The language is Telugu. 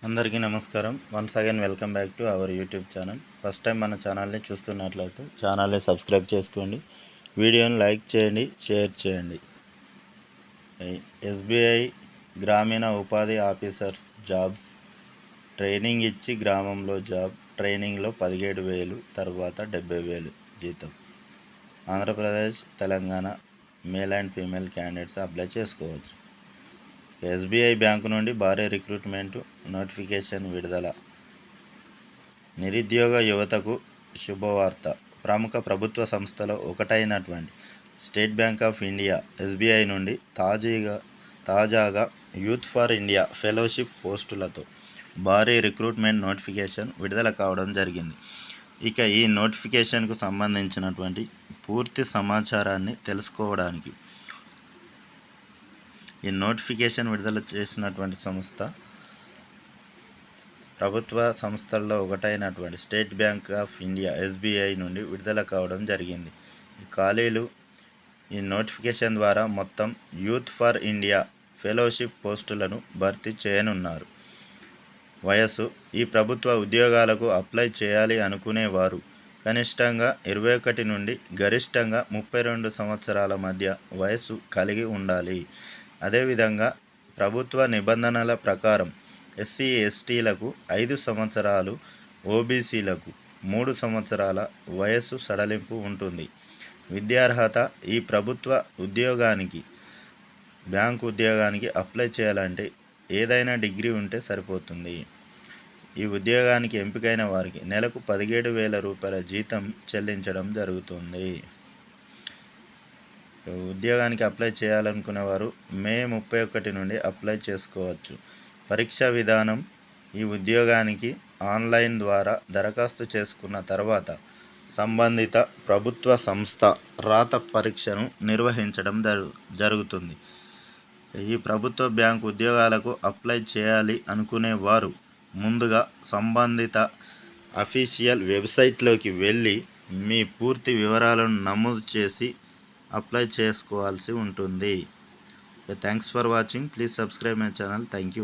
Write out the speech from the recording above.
అందరికీ నమస్కారం. Once again welcome back to our YouTube channel. First time మన ఛానల్ని చూస్తున్నట్లయితే ఛానల్ని సబ్స్క్రైబ్ చేసుకోండి, వీడియోని లైక్ చేయండి, షేర్ చేయండి. ఎస్బీఐ గ్రామీణ ఉపాధి ఆఫీసర్స్ జాబ్స్ ట్రైనింగ్ ఇచ్చి గ్రామంలో జాబ్, ట్రైనింగ్లో 17,000, తర్వాత 70,000 జీతం. Andhra Pradesh, Telangana male and female candidates apply చేసుకోవచ్చు. ఎస్బీఐ బ్యాంకు నుండి భారీ రిక్రూట్మెంట్ నోటిఫికేషన్ విడుదల. నిరుద్యోగ యువతకు శుభవార్త. ప్రముఖ ప్రభుత్వ సంస్థలో ఒకటైనటువంటి State Bank of India SBI నుండి తాజాగా యూత్ ఫర్ ఇండియా ఫెలోషిప్ పోస్టులతో భారీ రిక్రూట్మెంట్ నోటిఫికేషన్ విడుదల కావడం జరిగింది. ఇక ఈ నోటిఫికేషన్కు సంబంధించినటువంటి పూర్తి సమాచారాన్ని తెలుసుకోవడానికి ఈ నోటిఫికేషన్ విడుదల చేసినటువంటి సంస్థ ప్రభుత్వ సంస్థల్లో ఒకటైనటువంటి State Bank of India SBI నుండి విడుదల కావడం జరిగింది. ఈ ఖాళీలు ఈ నోటిఫికేషన్ ద్వారా మొత్తం యూత్ ఫర్ ఇండియా ఫెలోషిప్ పోస్టులను భర్తీ చేయనున్నారు. వయస్సు. ఈ ప్రభుత్వ ఉద్యోగాలకు అప్లై చేయాలి అనుకునేవారు కనిష్టంగా 21 నుండి గరిష్టంగా 32 సంవత్సరాల మధ్య వయస్సు కలిగి ఉండాలి. అదేవిధంగా ప్రభుత్వ నిబంధనల ప్రకారం ఎస్సీ ఎస్టీలకు 5 సంవత్సరాలు, ఓబీసీలకు 3 సంవత్సరాల వయస్సు సడలింపు ఉంటుంది. విద్యార్హత. ఈ ప్రభుత్వ ఉద్యోగానికి, బ్యాంకు ఉద్యోగానికి అప్లై చేయాలంటే ఏదైనా డిగ్రీ ఉంటే సరిపోతుంది. ఈ ఉద్యోగానికి ఎంపికైన వారికి నెలకు 17,000 రూపాయల జీతం చెల్లించడం జరుగుతుంది. ఉద్యోగానికి అప్లై చేయాలనుకునేవారు మే 31 నుండి అప్లై చేసుకోవచ్చు. పరీక్షా విధానం. ఈ ఉద్యోగానికి ఆన్లైన్ ద్వారా దరఖాస్తు చేసుకున్న తర్వాత సంబంధిత ప్రభుత్వ సంస్థ రాత పరీక్షను నిర్వహించడం జరుగుతుంది. ఈ ప్రభుత్వ బ్యాంకు ఉద్యోగాలకు అప్లై చేయాలి అనుకునేవారు ముందుగా సంబంధిత అఫీషియల్ వెబ్సైట్లోకి వెళ్ళి మీ పూర్తి వివరాలను నమోదు చేసి అప్లై చేసుకోవాల్సి ఉంటుంది. Thanks for watching. Please subscribe my channel. Thank you.